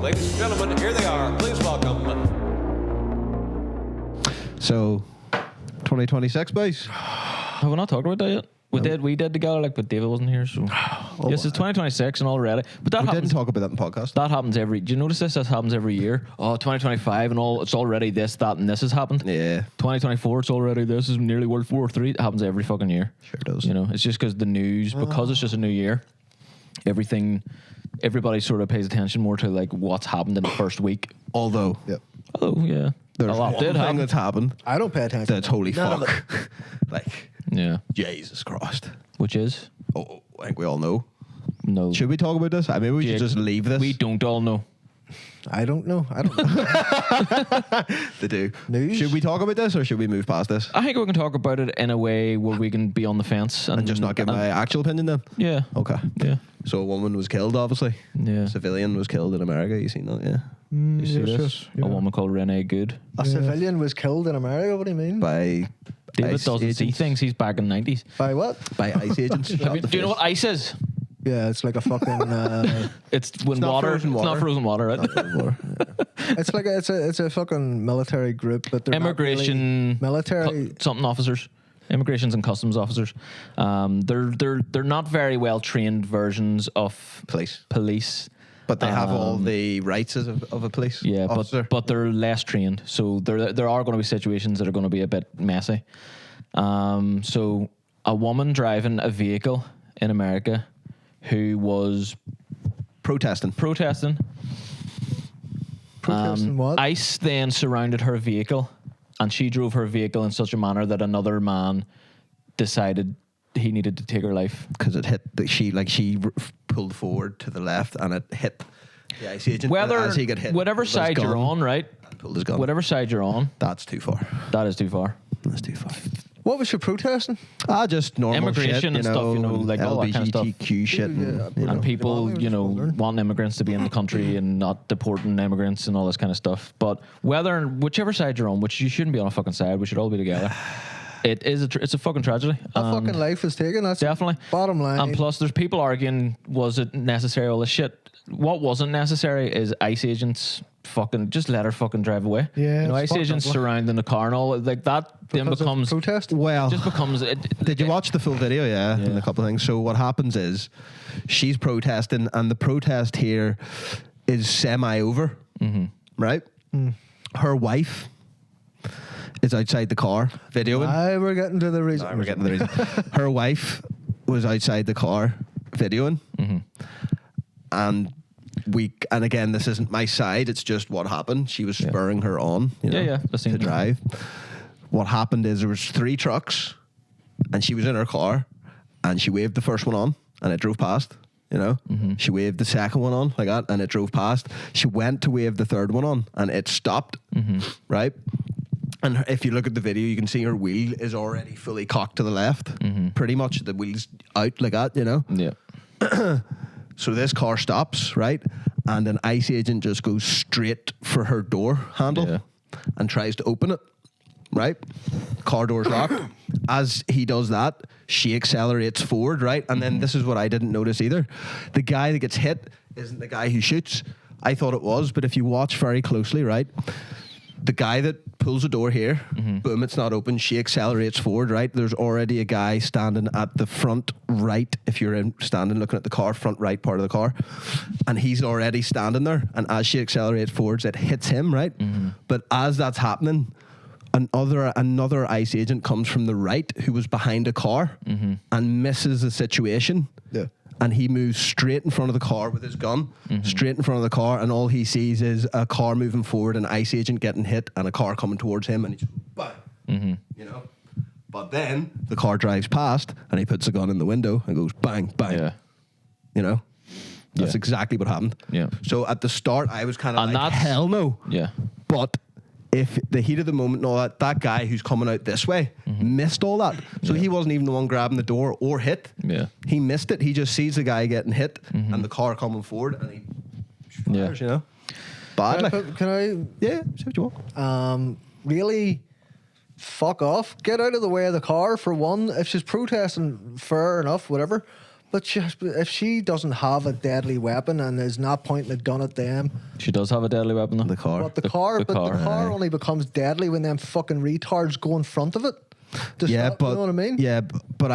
Ladies and gentlemen, here they are. Please welcome. So, 2026, boys. Have we not talked about that yet? We did together, like, but David wasn't here, so yes, it's 2026 and already. But that We happens. didn't talk about that in the podcast. That happens every. Do you notice this? This happens every year. Oh, 2025 and all. It's already this, that, and this has happened. Yeah. 2024. It's already this is nearly World War III. It happens every fucking year. Sure does. You know, it's just because the news, because it's just a new year. Everybody sort of pays attention more to like what's happened in the first week. Although, Oh yeah, there's a lot one did thing happen. that's happened I don't pay attention. that's holy None of fuck. Like, Yeah, Jesus Christ. which is Oh, I think we all know. no. Should we talk about this? I mean, we should Jake, just leave this. We don't all know. I don't know. I don't know. They do. News? Should we talk about this or should we move past this? I think we can talk about it in a way where we can be on the fence And just not give my actual opinion then? Yeah. Okay. Yeah. So a woman was killed, obviously. Yeah. A civilian was killed in America. You seen that, yeah? You see Yes, this? yes, yeah. A woman called Renee Good. A civilian was killed in America. What do you mean? By David ICE doesn't see agents. things. He's back in the 90s. By what? By ICE agents. Do you know what ice is? Yeah, it's like a fucking. It's when not water. frozen It's water. not frozen water, right? it's like it's a fucking military group, but they're Immigration, not really military. something officers, immigrations and customs officers. They're not very well trained versions of police. But they have all the rights of a police Yeah, officer. but they're less trained, so there are going to be situations that are going to be a bit messy. So a woman driving a vehicle in America who was protesting. Protesting what? ICE then surrounded her vehicle, and she drove her vehicle in such a manner that another man decided he needed to take her life. Because it hit she pulled forward to the left and it hit the ICE agent. Whether as he got hit, whatever pulled his side you're gun on, right? and pulled his gun. Whatever side you're on, That's too far. that is too far. That's too far. What was she protesting? Just normal Immigration shit, and stuff, you know, like all that kind of stuff. LGBTQ shit. And people, Well, you know, wondering. want immigrants to be in the country and not deporting immigrants and all this kind of stuff. But whichever side you're on, which you shouldn't be on a fucking side, we should all be together. It's a fucking tragedy. A fucking life is taken. That's Definitely. bottom line. And plus, there's people arguing, was it necessary? All this shit. What wasn't necessary is ICE agents fucking just let her fucking drive away. Yeah, you know, it's ICE agents fucked up. surrounding the car and all like that. Then Because of becomes protest. Well, just becomes. did you watch the full video? Yeah, and a couple of things. So what happens is she's protesting, and the protest here is semi over, right? Her wife is outside the car videoing. We're getting to the reason. We're getting to the reason. Her wife was outside the car videoing, and again, this isn't my side. It's just what happened. She was spurring her on, you know, I've seen to that. drive. What happened is there was 3 trucks, and she was in her car, and she waved the first one on, and it drove past. You know, she waved the second one on like that, and it drove past. She went to wave the third one on, and it stopped. Right. And if you look at the video, you can see her wheel is already fully cocked to the left. Pretty much the wheel's out like that, you know. Yeah. So this car stops, right? And an ICE agent just goes straight for her door handle and tries to open it, right? Car door's locked. As he does that, she accelerates forward, right? And then this is what I didn't notice either. The guy that gets hit isn't the guy who shoots. I thought it was, but if you watch very closely, right? The guy that pulls the door here, boom, it's not open. She accelerates forward, right? There's already a guy standing at the front right, if you're standing looking at the car, front right part of the car. And he's already standing there. And as she accelerates forwards, it hits him, right? But as that's happening, another ICE agent comes from the right who was behind a car and misses the situation. Yeah. And he moves straight in front of the car with his gun, straight in front of the car, and all he sees is a car moving forward, an ICE agent getting hit, and a car coming towards him, and he just bang, you know. But then the car drives past, and he puts the gun in the window and goes bang, bang. Yeah. You know, that's exactly what happened. Yeah. So at the start, I was kind of And like, that's- hell no. Yeah. But if the heat of the moment and all that guy who's coming out this way missed all that. So he wasn't even the one grabbing the door or hit. Yeah. He missed it. He just sees the guy getting hit and the car coming forward and he fires, you know. Bad. Like, Can I yeah, say what you want. really fuck off? Get out of the way of the car for one. If she's protesting, fair enough, whatever. But if she doesn't have a deadly weapon and is not pointing a gun at them, She does have a deadly weapon though. The car. but the car car, only becomes deadly when them fucking retards go in front of it. To Yeah, stop, but you know what I mean? Yeah, but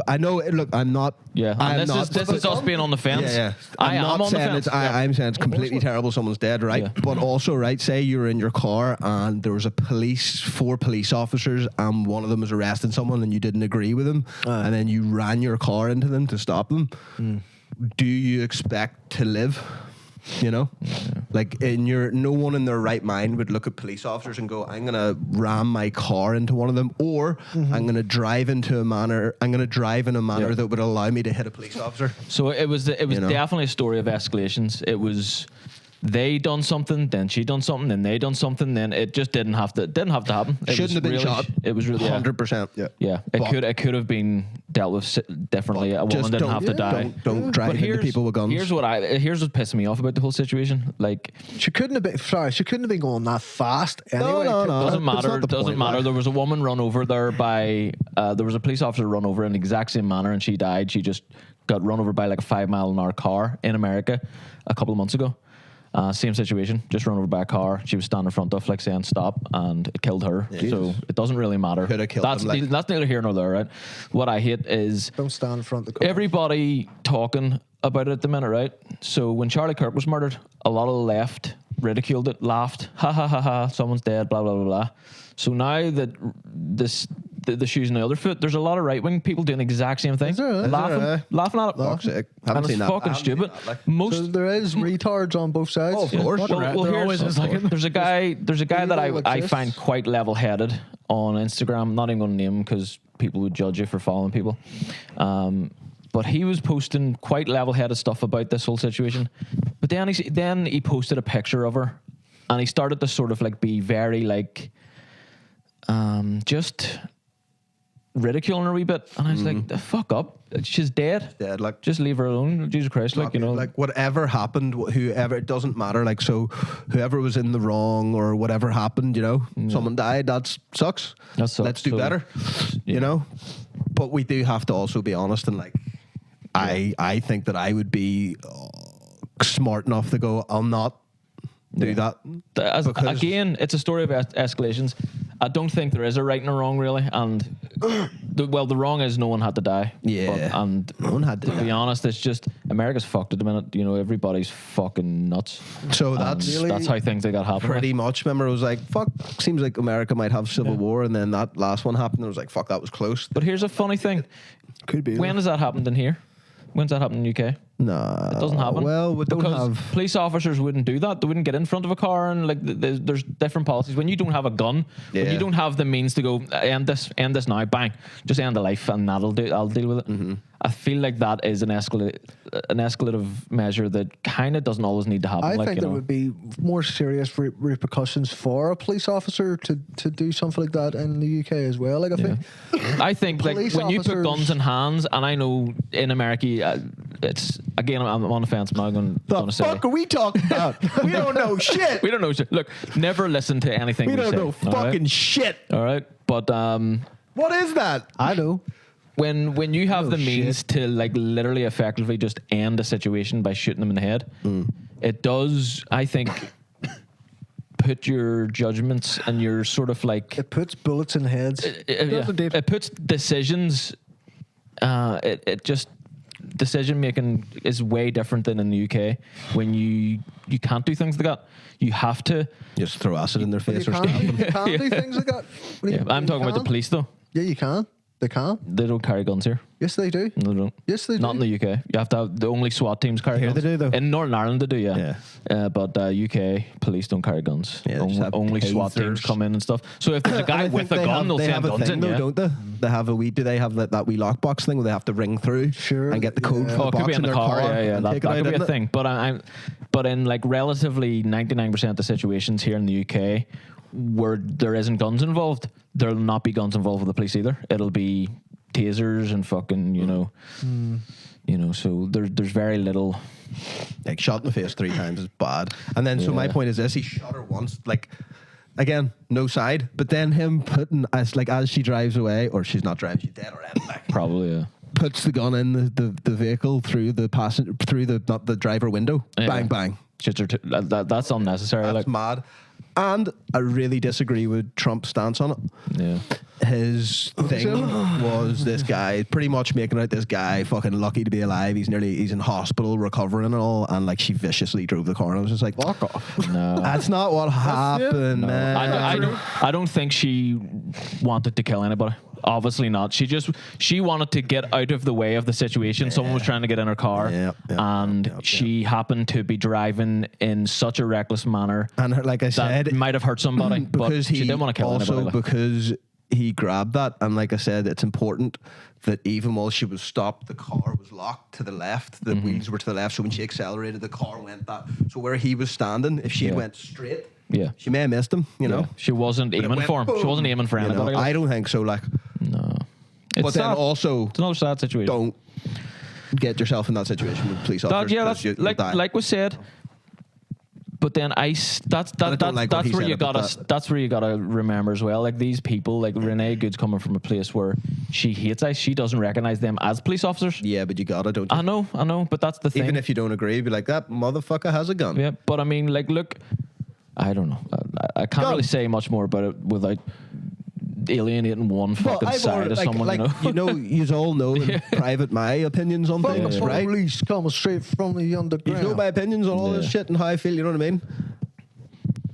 I know. Look, I'm not. Yeah, I'm and this is us being on the fence. Yeah, yeah. I am not on the saying fence. it's. I'm saying it's completely terrible. Someone's dead, right? Yeah. But also, right? Say you're in your car and there was four police officers, and one of them was arresting someone, and you didn't agree with him, and then you ran your car into them to stop them. Do you expect to live? You know, like no one in their right mind would look at police officers and go, "I'm gonna ram my car into one of them," or "I'm gonna drive in a manner that would allow me to hit a police officer." So it was definitely a story of escalations. It was they done something, then she done something, then they done something, then it just didn't have to happen. It Shouldn't have been really, shot. It was really 100%. Yeah, it could have been dealt with differently. A woman didn't have to die. Don't drive into people with guns. Here's what's pissing me off about the whole situation. Like, She couldn't have been. Sorry, she couldn't have been going that fast anyway. no. doesn't that's matter. not the Doesn't point, matter. like. There was a woman run over there by. There was a police officer run over in the exact same manner, and she died. She just got run over by like a 5 mile an hour car in America a couple of months ago. Same situation, just run over by a car. She was standing in front of, like saying stop, and it killed her. So it doesn't really matter. Could have killed that's them, like- that's neither here nor there, right? What I hate is Don't stand in front of the car. everybody talking about it at the minute, right? So when Charlie Kirk was murdered, a lot of the left ridiculed it, laughed, ha ha ha ha, someone's dead, blah blah blah blah. So now that the shoes on the other foot, there's a lot of right wing people doing the exact same thing, there really? laughing at it. Fuck's sake. Haven't And it's seen that. fucking stupid. Like- So there is retards on both sides. Oh, of course. Well, There always here's, is, like- there's a guy that I exists. find quite level-headed on Instagram. I'm not even going to name him because people would judge you for following people. But he was posting quite level-headed stuff about this whole situation. But then he posted a picture of her, and he started to sort of like be very like, just ridiculing her a wee bit. And I was like, the fuck up. She's dead. Dead, like- just leave her alone. Jesus Christ, like, you know. like whatever happened, whoever, it doesn't matter. Like, so whoever was in the wrong or whatever happened, you know, someone died, that sucks. That sucks. Let's do So, better, you know. But we do have to also be honest and like, I think that I would be smart enough to go, I'll not do that. Because- Again, it's a story of escalations. I don't think there is a right and a wrong, really. And the wrong is no one had to die. Yeah. And No one had to be die. honest, it's just America's fucked at the minute. You know, everybody's fucking nuts. So And that's that's how things they got happening. pretty much. Remember, it was like, fuck, seems like America might have civil war, and then that last one happened. It was like, fuck, that was close. But here's a funny thing. Could be. When has that happened in here? When's that happened in the UK? Nah, It doesn't happen. Well, we don't because have. police officers wouldn't do that. They wouldn't get in front of a car, and like there's different policies. When you don't have a gun, when Yeah. you don't have the means to go end this now, bang, just end the life, and I'll deal with it. Mm-hmm. I feel like that is an escalative measure that kind of doesn't always need to happen. I like, think you there know. would be more serious repercussions for a police officer to do something like that in the UK as well. Like I think like Police when you put officers- guns in hands, and I know in America, it's again I'm on the fence. I'm not going The to say. fuck are we talking about? We don't know shit. We don't know shit. Look, never listen to anything We don't say, know all right? fucking shit. All right, but What is that? I know. when you have the means to like literally effectively just end a situation by shooting them in the head, it does, I think, put your judgments and your sort of like It puts bullets in heads. it puts decisions. It just decision making is way different than in the UK when you can't do things like that. You have to. Just throw acid in their You face or can't, something. you can't do things like that. What do you- I'm talking about the can? police though. Yeah, you can. They can. They don't carry guns here. Yes, they do. No, they don't. Yes, they do. Not in the UK. You have to have the only SWAT teams carry Here guns. they do, though. In Northern Ireland they do, yeah. But UK police don't carry guns. Yeah, they just have only SWAT teams tasers. come in and stuff. So if there's a guy And I with think a gun, they'll they send have a guns thing in. though, Yeah. don't they? They have a wee. Do they have that wee lockbox thing where they have to ring through Sure, and get the code yeah. for Oh, the it could box be in the their car. Yeah, and that take it could out, be a isn't it? thing. But in like relatively 99% of situations here in the UK where there isn't guns involved, there'll not be guns involved with the police either. It'll be tasers and fucking, you know, so there's very little. Like shot in the face 3 times is bad. And then so my Yeah. point is this: he shot her once, like again, no side. But then him putting as she drives away, or she's not driving, she's dead already. Like, Probably, yeah. puts the gun in the vehicle through the passenger, through the not the driver window. Yeah. Bang bang. Shits are that's unnecessary. That's Like, mad. And I really disagree with Trump's stance on it. yeah. His thing was this guy pretty much making out this guy fucking lucky to be alive. He's in hospital recovering and all, and like she viciously drove the car. And I was just like, fuck off. No. That's not what happened, man. I don't think she wanted to kill anybody. Obviously not. She wanted to get out of the way of the situation. Someone was trying to get in her car, and she happened to be driving in such a reckless manner. And her, like I said, that might have hurt somebody, but because she didn't want to kill also anybody. because he grabbed that, and like I said, it's important that even while she was stopped, the car was locked to the left. The wheels were to the left, so when she accelerated, the car went that. So where he was standing, if she had went straight, she may have missed him. You know, she wasn't aiming for him. Boom. She wasn't aiming for You know, anybody. I don't think so. Like, no. but then also, it's another sad situation. don't get yourself in that situation with police officers. That's you'll die. like we said. But then that's where you gotta remember as well. Like these people, like Renee Good's coming from a place where she hates ICE. She doesn't recognize them as police officers. Yeah, but you gotta, don't you? I know, but that's the thing. Even if you don't agree, be like, that motherfucker has a gun. Yeah, but I mean, like, look, I don't know. I can't really say much more about it without alienating one fucking side of someone. You all know in private my opinions on things, right? Police coming straight from the underground. You know my opinions on all this shit and how I feel. You know what I mean?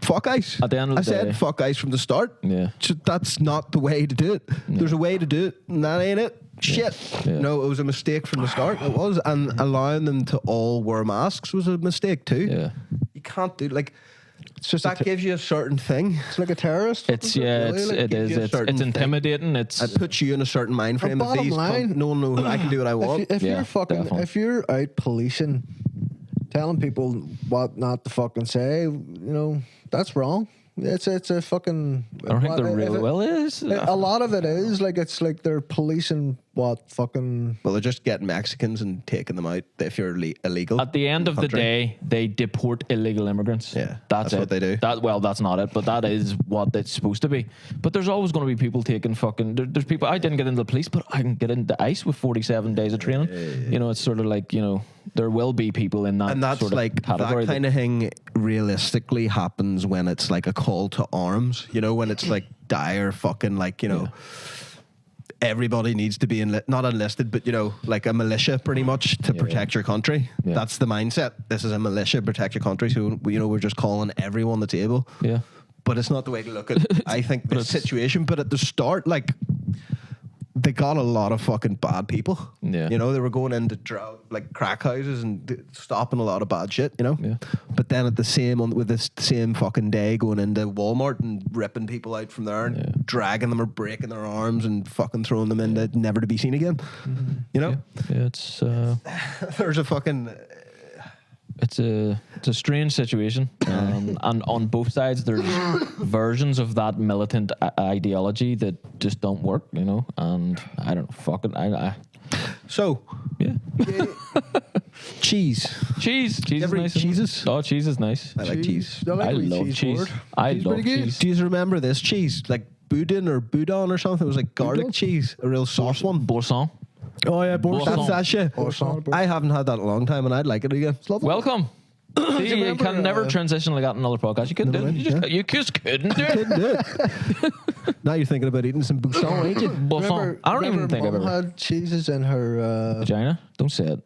Fuck ICE. At the end of the I said day, fuck ICE from the start. Yeah. So that's not the way to do it. There's a way to do it, and that ain't it. Shit. Yeah. No, it was a mistake from the start. It was, and allowing them to all wear masks was a mistake too. Yeah. You can't do like. It's just That gives you a certain thing. It's like a terrorist. It's it's intimidating. It puts you in a certain mind frame. But bottom line, no one knows I can do what I want. If you're out policing, telling people what not to fucking say, you know, that's wrong. It's a fucking. I don't think there really well is. A lot of it is like it's like they're policing what fucking. Well, they're just getting Mexicans and taking them out if you're illegal. At the end of the day, they deport illegal immigrants. Yeah, that's what they do. That's not it, but that is what it's supposed to be. But there's always going to be people taking fucking. There's people. I didn't get into the police, but I can get into ICE with 47 days of training. You know, it's sort of like, you know, there will be people in that. And that's sort of like category that kind of thing. Realistically, happens when it's like a call to arms. You know, when it's like dire fucking like, you know. Everybody needs to be not enlisted, but you know, like a militia, pretty much to protect your country. Yeah. That's the mindset. This is a militia, protect your country. So you know, we're just calling everyone that's able. Yeah, but it's not the way to look at. I think the situation. But at the start, like they got a lot of fucking bad people. Yeah, you know, they were going into like crack houses and stopping a lot of bad shit. You know, but then at the same fucking day, going into Walmart and ripping people out from there and dragging them or breaking their arms and fucking throwing them into never to be seen again. You know, it's there's a fucking. It's a strange situation, and on both sides there's versions of that militant ideology that just don't work, you know. And I don't know, fucking So cheese is nice. Cheeses? Oh, cheese is nice. I like cheese. I love cheese. I love cheese. Do you remember this cheese, like boudin or something? It was like garlic cheese, a real soft one. Boursin. Oh yeah, That's that shit. I haven't had that in a long time, and I'd like it again. It's lovely. Welcome. See, you can never transition like that in another podcast. You couldn't do it. You just couldn't do it. Now you're thinking about eating some boursin, ain't you? Boursin. I don't even think I've ever had cheeses in her vagina. Don't say it.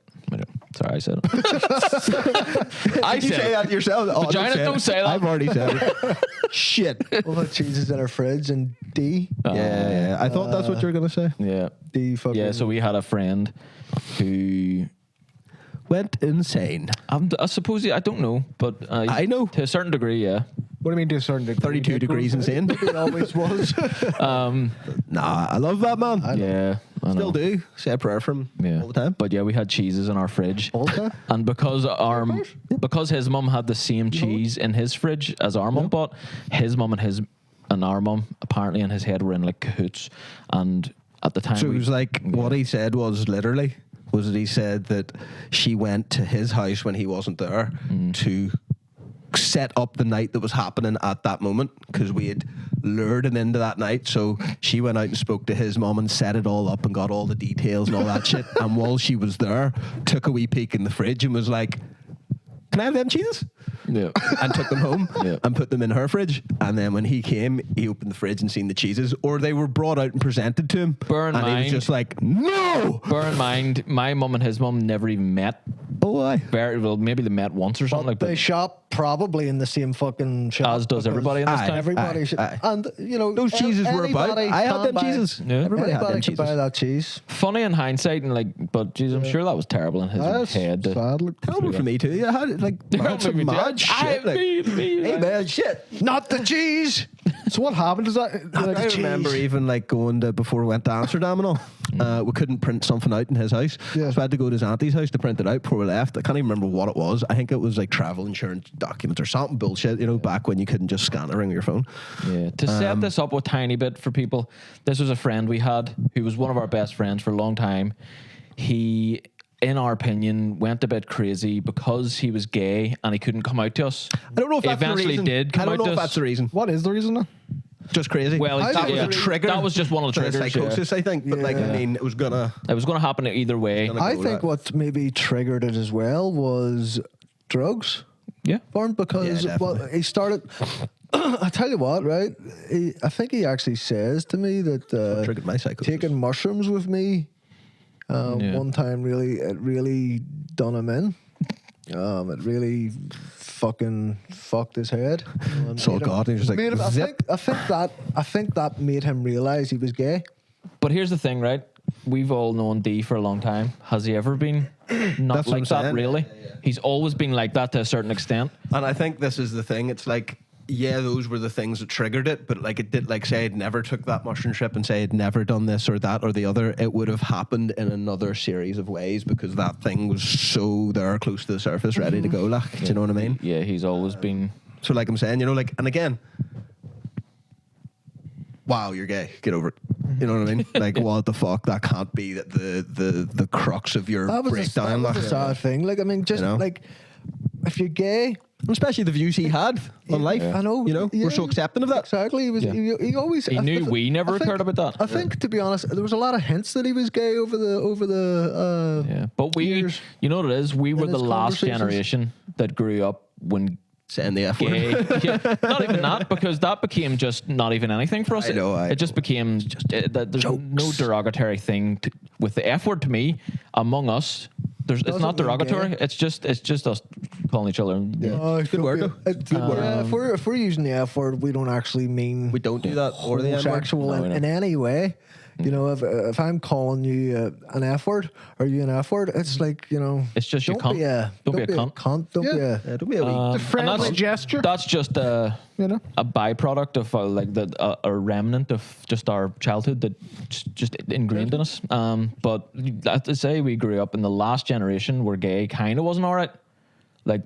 Sorry, I said it. I said say that yourself. Oh, vagina, don't say that. I've already said it. Shit. We'll have cheeses in her fridge and D. Yeah. I thought that's what you were gonna say. Yeah. D fucking. Yeah. So we had a friend who went insane. I suppose I don't know, but I know to a certain degree. Yeah. What do you mean to a certain degree? 32 degrees insane. It always was. Nah, I love that man. Yeah. Still do. Say a prayer for him all the time. But yeah, we had cheeses in our fridge. All the time? And because his mum had the same cheese in his fridge as our mum bought, his mum and our mum apparently in his head were in like cahoots. And at the time, so it was like what he said was literally that he said that she went to his house when he wasn't there to set up the night that was happening at that moment, because we had lured him into that night. So she went out and spoke to his mum and set it all up and got all the details and all that shit. And while she was there, took a wee peek in the fridge and was like, "Can I have them cheeses?" Yeah. And took them home Yeah. and put them in her fridge. And then when he came, he opened the fridge and seen the cheeses, or they were brought out and presented to him. Bear in and he was mind- just like, "No!" Bear in mind, my mum and his mum never even met. Oh, aye. Very well, maybe they met once or something like They that. shop probably in the same fucking shop. As does because everybody in this Aye. town. Everybody Aye, should. aye. And, you know, Those cheeses were about. anybody I had can them buy- cheeses. Yeah. Everybody had them Anybody can buy cheeses. that cheese. Funny in hindsight, and like, but geez, I'm sure that was terrible in his That's head. sad. Look, Terrible for me too. I had like some Me too. mad shit. Like, hey man, shit. not the cheese. So what happened is that I remember even like going to before we went to Amsterdam and all. We couldn't print something out in his house, Yeah. so I had to go to his auntie's house to print it out before we left. I can't even remember what it was. I think it was like travel insurance documents or something bullshit. You know, back when you couldn't just scan a ring with your phone. Yeah. To set this up a tiny bit for people, this was a friend we had who was one of our best friends for a long time. He, in our opinion, went a bit crazy because he was gay and he couldn't come out to us. I don't know if He that's the eventually reason. did come I don't out know to if us. that's the reason. What is the reason then? Just crazy. Well, that was yeah. a trigger. That was just one of the for the triggers. Yeah. psychosis, I think. But like, I mean, it was gonna. It was going to happen either way. Gonna- I go think that. what maybe triggered it as well was drugs Yeah. for him because Yeah, well, definitely. he started. I tell you what, right? I think he actually says to me that Triggered my psychosis. taking mushrooms with me Yeah. one time it really done him in. It really fucking fucked his head. And Saw made him- God, and he was like, made him- zip. I think that made him realize he was gay. But here's the thing, right? We've all known D for a long time. Has he ever been not That's what like I'm that, saying. really? He's always been like that to a certain extent. And I think this is the thing. It's like, yeah, those were the things that triggered it, but like it did, like say I'd never took that mushroom trip and say I'd never done this or that or the other, it would have happened in another series of ways because that thing was so there close to the surface, ready to go. Like, do you know what I mean? Yeah, he's always been. So like I'm saying, you know, like, and again, wow, you're gay. Get over it. You know what I mean? Like, what the fuck? That can't be the crux of your That was breakdown. a sad thing. Like, I mean, just You know? like if you're gay, Especially the views he had on life. I know. You know, we're so accepting of that. Exactly. He was. Yeah. He always. He I knew th- we never I think- cared about that. I think, to be honest, there was a lot of hints that he was gay over the. Yeah, but we, years you know what it is? We were in the his last conversations. generation that grew up when Saying the F word. gay. Yeah, not even that, because that became just not even anything for us. I know, It just became that there's no derogatory thing with the F word to me among us. It's Doesn't not mean derogatory. gay. It's just us calling each other. Oh, Good word, though. Yeah, if we're using the F word, we don't actually mean We don't do that or the N word. homosexual No, we in any way. You know, if I'm calling you an F word or you an F word, it's like, you know, It's just you don't be cunt. a Don't be a cunt. Don't be Yeah. a. Don't be a wee. And friendly that's- gesture. That's just You know? a byproduct of like a remnant of just our childhood that just ingrained in us. But I have to say, we grew up in the last generation where gay kind of wasn't all right. Like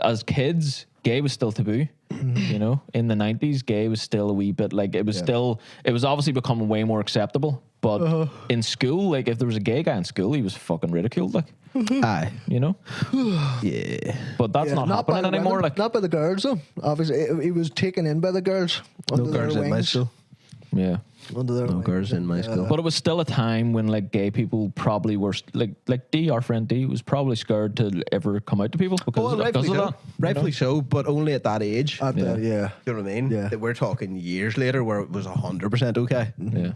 as kids, gay was still taboo. You know, in the 90s, gay was still a wee bit like it was still. It was obviously becoming way more acceptable. But in school, like if there was a gay guy in school, he was fucking ridiculed. Like, Aye. you know. Yeah. But that's Yeah, not by happening the anymore. women, Like, not by the girls though. Obviously, he was taken in by the girls. No Under their girls in my wings. school. yeah. Under their No wings. girls in my school. But it was still a time when like gay people probably were like D, our friend D, was probably scared to ever come out to people because, Oh, because rightfully of so. that. Rightfully so, but only at that age. At the, yeah. You know what I mean? Yeah. That we're talking years later where it was 100% okay. Yeah.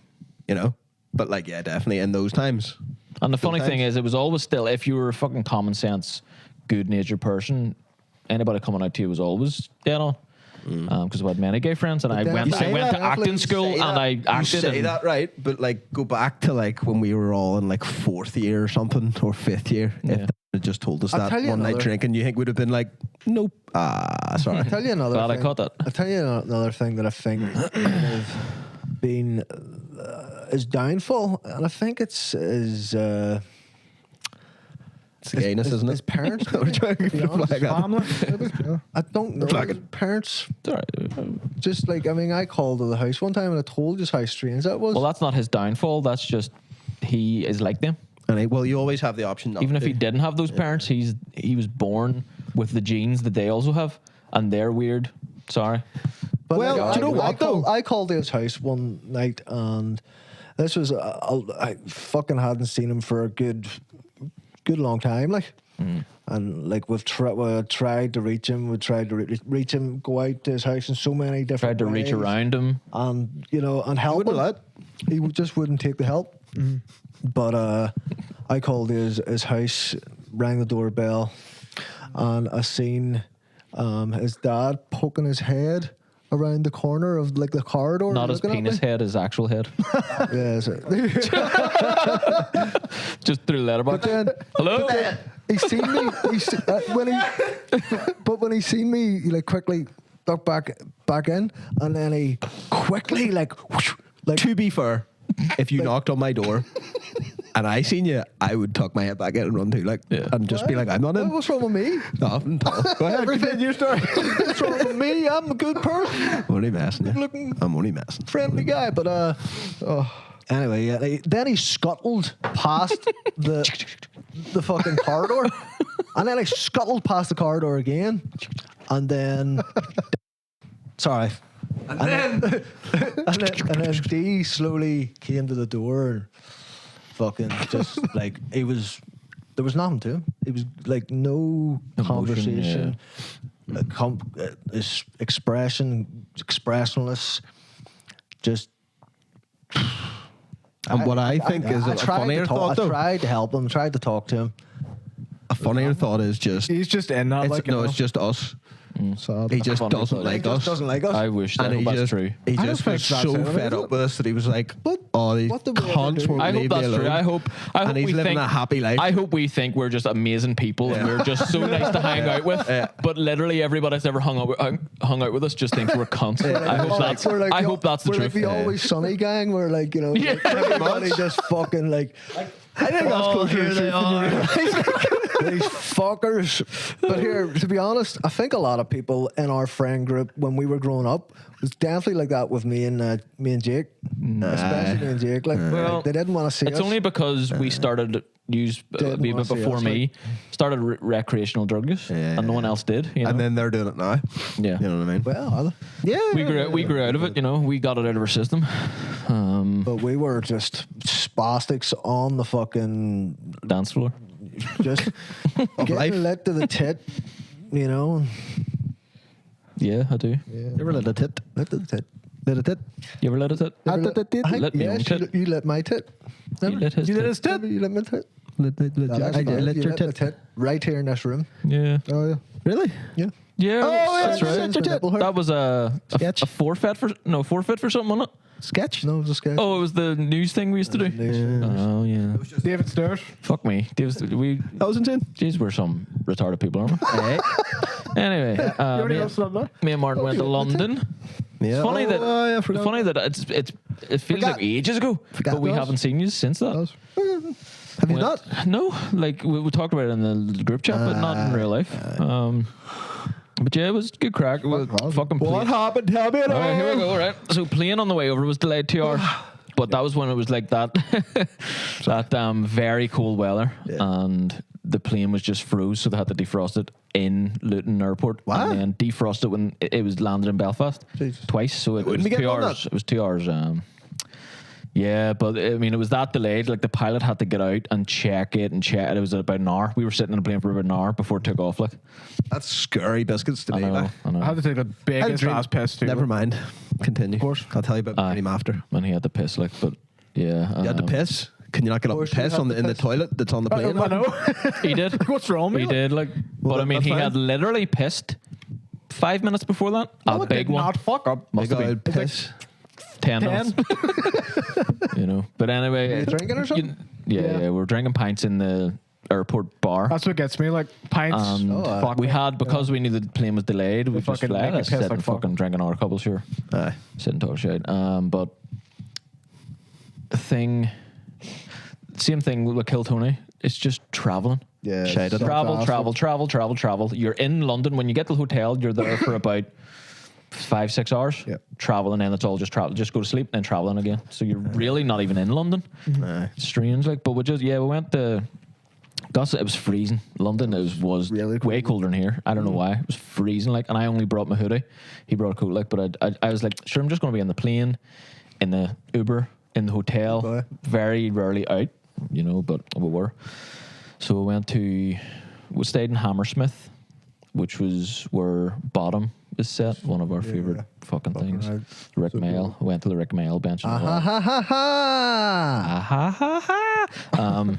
You know? But like, yeah, definitely in those times. And the funny thing Sometimes. is, it was always still, if you were a fucking common sense, good natured person, anybody coming out to you was always dead on. Because I had many gay friends, and I then- went You I say went that, to acting you school, Say and that. I You acted. say and- that right, but like go back to like when we were all in like fourth year or something or fifth year. Yeah. If they had just told us I'll that tell you one night another- drinking, you think we'd have been like, nope. Sorry. I'll tell you another Glad I thing. caught that. I'll tell you another thing that I think might have been his downfall, and I think it's his It's the gayness, isn't his it? parents. We're trying to to be honest. flag that. Family. maybe? Yeah. I don't know. Flag His it. parents, It's all right. just like, I mean, I called to the house one time and I told just how strange that was. Well, that's not his downfall. That's just he is like them. And well, you always have the option not Even if to. he didn't have those parents, he was born with the genes that they also have, and they're weird. Sorry, But Well, do you know what, though? I called his house one night, and this was I fucking hadn't seen him for a good long time, like. And like we've tried to reach him, we tried to reach him, go out to his house in so many different Tried to reach ways, around him. and and help wouldn't him. let. He just wouldn't take the help. But I called his house, rang the doorbell, and I seen his dad poking his head around the corner of like the corridor. Not his looking at penis me. head, his actual head. Yeah, Just through the letterbox. Hello? he seen me. When he seen me, he like quickly ducked back in, and then he quickly like To be fair, if you knocked on my door and I seen you, I would tuck my head back in and run too, like, and just be like, I'm not in. What's wrong with me? Nothing. Go ahead. Everything your story. What's wrong with me? I'm a good person, I'm only messing. You. Looking- I'm only messing. friendly guy. But anyway, yeah. Then he scuttled past the fucking corridor, and then he scuttled past the corridor again, and then sorry. And then D slowly came to the door and fucking just like there was nothing to him. It was like no conversation. His expressionless, just. And what I think is a funnier thought, I though. tried to help him, tried to talk to him. A funnier thought is just. He's just in that. It's, Like, no, it's just us. sad. He just funny doesn't thought. like He us. just doesn't like us. I wish that And he that's just, true. he I just don't was think so that's it, fed up with us that he was like, But "Oh, these what do we ever cunts do? won't I hope leave that's me true. alone." I hope And he's we living think a happy life. I hope we think we're just amazing people and we're just so nice to hang out with. But literally everybody that's ever hung out with us just thinks we're cunts. I hope that's We're like I hope that's the we're truth. like the Always Sunny gang. We're like, Yeah. everybody just fucking like. I think that's Oh, closer here to they truth than you are. realise. These fuckers. But here, to be honest, I think a lot of people in our friend group when we were growing up was definitely like that with me and Jake, especially me and Jake. Like, Well, they didn't want to see It's us. only because we started use a Didn't wee wanna bit see before us, me started recreational drug use, and no one else did. You know? And then they're doing it now. Yeah. You know what I mean? well, are they? Yeah. we grew out of it. You know, we got it out of our system. But we were just spastics on the fucking Dance floor. just life. getting lit to the tit, you know, Yeah, I do. You ever lit a tit? lit to the tit. Lit a tit? You ever lit it? I lit a tit. I think, Lit me own yes, tit. you lit my tit. You lit his You lit tit. his tit? Remember you lit my tit. I did lit You your lit my tit. right here in this room. Yeah. Oh yeah. Really? Yeah. Yeah, Oh, that's yeah, right. lit your tit. That was a Sketch. forfeit for something, wasn't it? Sketch? No, it was a sketch. Oh, it was the news thing we used to do. Oh yeah. David Stairs. Fuck me. We That was insane. Jeez, we're some retarded people, aren't we? Hey. Anyway, You already have some there. me and Martin went to London. Yeah. It's funny that I it's forgot. funny that it feels like ages ago, Forgot but we those. haven't seen you since that. Does. Have you Well, not? No, like we talked about it in the group chat, but not in real life. But yeah, it was good crack. Fucking What plane. happened? Tell me it All right, here we all. go. Right, so plane on the way over was delayed 2 hours, but that was when it was like that, very cold weather, and the plane was just froze, so they had to defrost it in Luton Airport, What? and then defrost it when it was landed in Belfast Jesus. twice. So it was Wouldn't be 2 getting on hours. that. It was 2 hours. Yeah, but I mean, it was that delayed. Like the pilot had to get out and check it and check it. It was about an hour. We were sitting in a plane for about an hour before it took off. Like, That's scary biscuits to I me. know, like. I know. I had to take the biggest ass piss too. Never mind. Continue. Of course. I'll tell you about Aye. him after. And he had to piss. Like, but yeah, You had to piss. Can you not get up and course you piss had on the, to in the piss. toilet that's on the plane? I know. He did. What's wrong with He you? did. Like, Well, but I mean, that's he fine. had literally pissed 5 minutes before that. Oh, A it big did one. not fuck up. Must Big have old been piss. 10 minutes. You know. But anyway, you drinking or something? Yeah, we were drinking pints in the airport bar. That's what gets me. Like pints. And fuck we me. had, because we knew the plane was delayed, we just fucking like, make you let's piss sit like and fuck. fucking drink an hour couple, sure. Aye. Sit and talk shit. But the thing, same thing with Kill Tony. It's just traveling. Yeah. Shite it. Travel. You're in London. When you get to the hotel, you're there for about 5-6 hours. Yep. Traveling, and it's all just travel. Just go to sleep and then traveling again. So you're really not even in London. Aye. It's strange, like. But we went to It was freezing. London was Really way colder than here. I don't know why. It was freezing, like, and I only brought my hoodie. He brought a coat, like, but I was like, sure, I'm just going to be on the plane, in the Uber, in the hotel, Boy. very rarely out, you know, but we were. So we stayed in Hammersmith, which was where Bottom is set, one of our favorite fucking things. right. Rick So Mail. Went to the Rick Mail bench. And all Ha that. ha ha ha. Ha ha ha.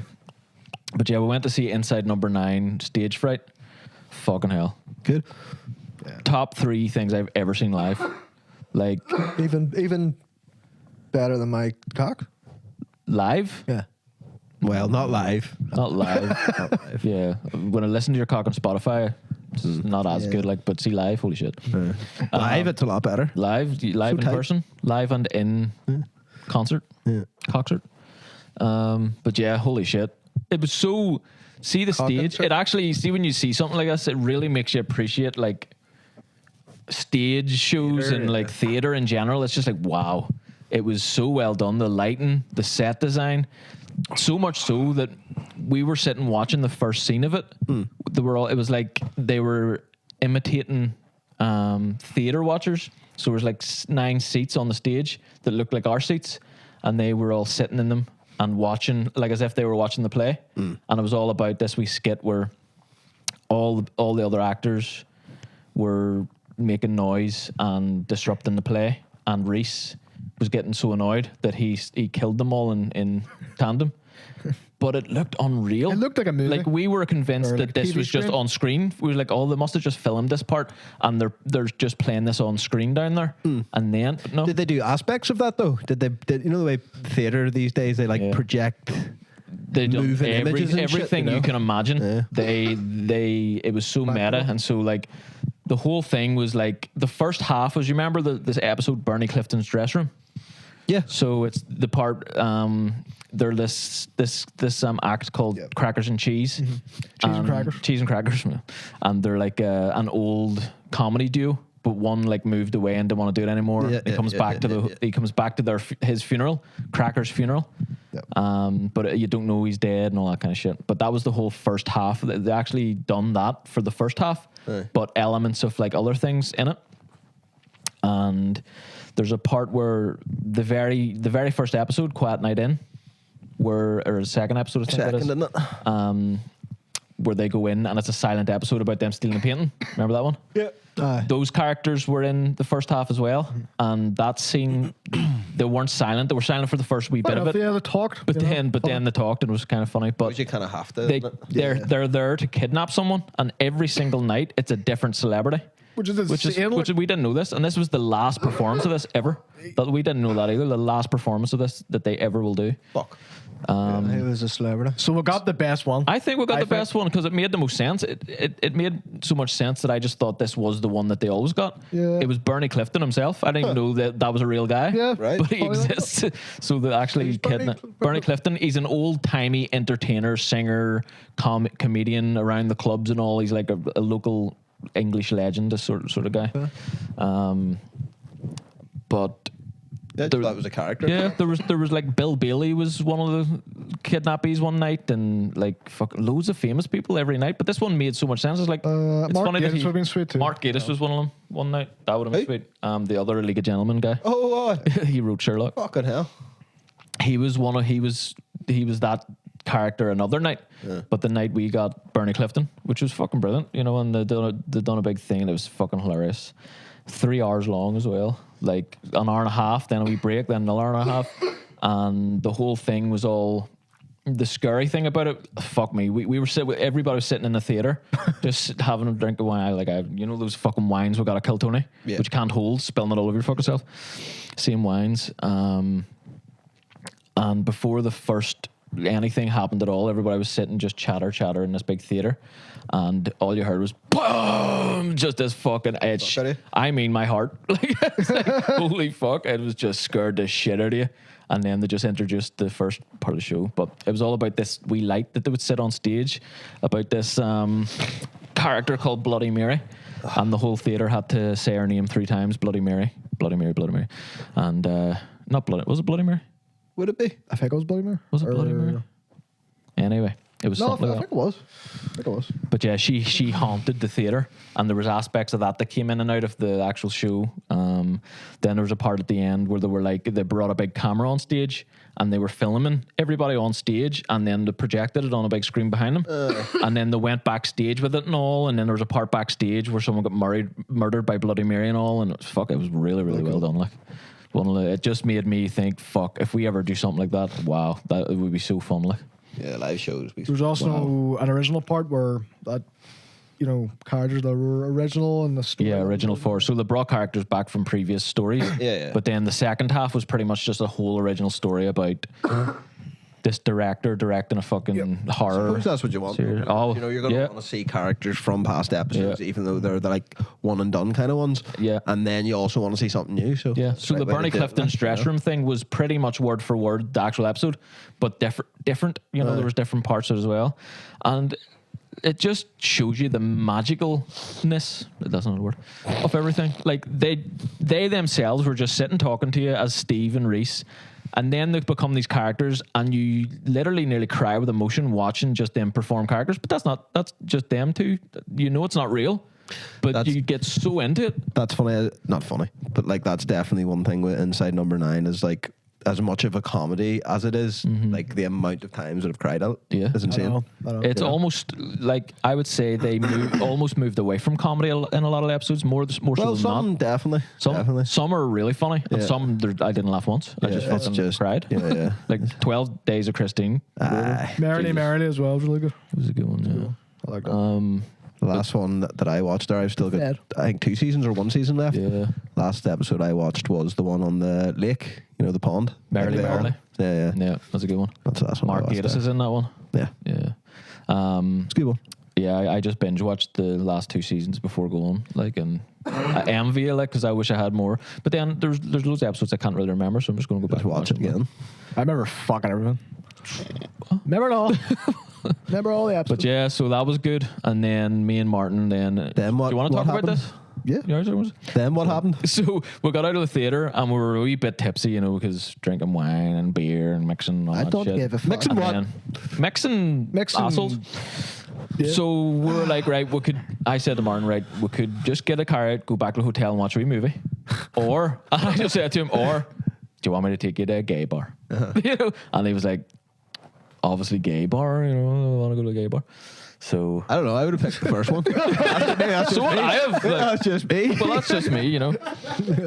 But yeah, we went to see Inside Number 9 Stage Fright. Fucking hell. Good. Top 3 things I've ever seen live. Like, Even better than my cock. live? Yeah. Well, not live. Not live. Yeah. When I listen to your cock on Spotify, it's not as good, like, but see live, holy shit. Live, it's a lot better. Live in tight. person, live and in concert, concert. But yeah, holy shit. It was so, see the stage, concert. it actually, see when you see something like this, it really makes you appreciate like stage shows Theater, and like theater in general. It's just like, wow, it was so well done. The lighting, the set design, so much so that we were sitting watching the first scene of it. It was like they were imitating theater watchers. So there was like 9 seats on the stage that looked like our seats, and they were all sitting in them and watching, like as if they were watching the play. And it was all about this wee skit where all the other actors were making noise and disrupting the play, and Reese was getting so annoyed that he killed them all in tandem. But it looked unreal. It looked like a movie. Like we were convinced Or that like a this TV was just screen. on screen. We were like, oh, they must have just filmed this part, and they're just playing this on screen down there. And then no, Did they do aspects of that though? Did you know the way theater these days they like Yeah. project? they done moving images and shit, everything you know? you can imagine. Yeah. They it was so meta, and so like the whole thing was like the first half was, you remember this episode Bernie Clifton's dress room? Yeah. So it's the part they're this act called Crackers and Cheese. Cheese and Crackers. And they're like an old comedy duo, but one like moved away and didn't want to do it anymore. He comes back to his funeral, Cracker's funeral. But you don't know he's dead and all that kind of shit. But that was the whole first half. They actually done that for the first half, but elements of like other things in it. And there's a part where the very first episode, Quiet Night In, or the second episode, I think Second, isn't it? where they go in and it's a silent episode about them stealing a painting. Remember that one? Aye. Those characters were in the first half as well, and that scene, they weren't silent. They were silent for the first wee bit of it, Yeah, they talked. but you know. then they talked and it was kind of funny. But You kind of have to. they isn't it? they're there to kidnap someone, and every single night it's a different celebrity. Which is We didn't know this, and this was the last performance of this ever. That we didn't know that either. The last performance of this that they ever will do. Fuck. He was a celebrity. So we got the best one. I think we got the best one because it made the most sense. It made so much sense that I just thought this was the one that they always got. Yeah. It was Bernie Clifton himself. I didn't even know that was a real guy. Yeah. Right. But he Oh, yeah. exists. So they actually Who's Bernie kidnapped Bernie Clifton. He's an old timey entertainer, singer, comedian around the clubs and all. He's like a local English legend, this sort of guy. But That was a character. yeah, there was like Bill Bailey was one of the kidnappies one night, and like loads of famous people every night. But this one made so much sense. It's like it's Mark funny that Gatiss would've been sweet too. Mark Gatiss was one of them one night. That would have been Who? sweet. The other League of Gentlemen guy. Oh, He wrote Sherlock. fucking hell. He was that character another night, but the night we got Bernie Clifton, which was fucking brilliant, you know, and they done a big thing and it was fucking hilarious. 3 hours long as well, like an hour and a half, then a wee break, then another hour and a half, and the whole thing was all the scary thing about it. Fuck me, we were everybody was sitting in the theater, just having a drink of wine, like you know those fucking wines we got at Kiltony, Yeah. which you can't hold, spilling it all over your fucking self. Same wines, and before the first anything happened at all, everybody was sitting just chatter in this big theater, and all you heard was boom, just this fucking edge. Fuck, I mean, my heart, like, it's like holy fuck, it was just scared the shit out of you. And then they just introduced the first part of the show, but it was all about this wee light that they would sit on stage, about this character called Bloody Mary, and the whole theater had to say her name 3 times: Bloody Mary, Bloody Mary, Bloody Mary, and not Bloody. Was it Bloody Mary? Would it be? I think it was Bloody Mary. Was it Bloody Mary? Anyway, It was No, I something like think that. it was. I think it was. But yeah, she haunted the theater, and there was aspects of that came in and out of the actual show. Then there was a part at the end where they brought a big camera on stage, and they were filming everybody on stage, and then they projected it on a big screen behind them, and then they went backstage with it and all. And then there was a part backstage where someone got murdered by Bloody Mary and all, and it was really really well done. Like, it just made me think, fuck, if we ever do something like that, wow, that it would be so fun. Like, Yeah, live shows. There was also an original part where that, characters that were original in the story. yeah, original four. So they brought characters back from previous stories. Yeah. But then the second half was pretty much just a whole original story about this director directing a fucking I horror. suppose that's what you want. series. Oh, You're going to yeah. want to see characters from past episodes, Yeah. even though they're like one and done kind of ones. Yeah. And then you also want to see something new. So Yeah, that's so right the way to Bernie do it, Clifton's dress room thing was pretty much word for word the actual episode, but different. There was different parts of it as well, and it just shows you the magicalness. That's not a word of everything. Like they themselves were just sitting talking to you as Steve and Reese, and then they become these characters, and you literally nearly cry with emotion watching just them perform characters. But that's just them two. It's not real. But you get so into it. That's funny. Not funny, but like that's definitely one thing with Inside Number 9 is like as much of a comedy as it is, like the amount of times that I've cried out is insane. I know. It's almost like I would say they almost moved away from comedy in a lot of the episodes, more so Well, than some not. definitely. Some are really funny, and Yeah. some I didn't laugh once. I just it's fucking cried. Yeah. Like 12 Days of Christine. Aye. Marily as well was really good. It was a good one. Yeah. I like that. The last one that I watched there, I've still got, Fair. I think 2 seasons or 1 season left. Yeah. Last episode I watched was the one on the lake, the pond. Merrily, Like the Merrily. pond. Yeah. Yeah, that's a good one. That's the last one. Mark I watched Gatiss there. is in that one. Yeah. Yeah. It's a good one. Yeah, I just binge watched the last 2 seasons before going, and I envy it, because I wish I had more. But then there's loads of episodes I can't really remember, so I'm just going to go back Just and watch it them. again. I remember fucking everything. Remember it all. Remember all the episodes. But yeah, so that was good. And then me and Martin, Then what- do you want to what talk about happened? this? Yeah. You know what it was? Then what happened? So we got out of the theater and we were a wee bit tipsy, because drinking wine and beer and mixing all I that don't shit. give a fuck. Mixing what? And then Mixing assholes. So we were like, right, I said to Martin, right, we could just get a car out, go back to the hotel and watch a wee movie. Or, and I just said to him, or, do you want me to take you to a gay bar? And he was like, obviously gay bar, I want to go to a gay bar. So I don't know. I would have picked the first one. That's So just me. I have, like- That's just me. well, that's just me,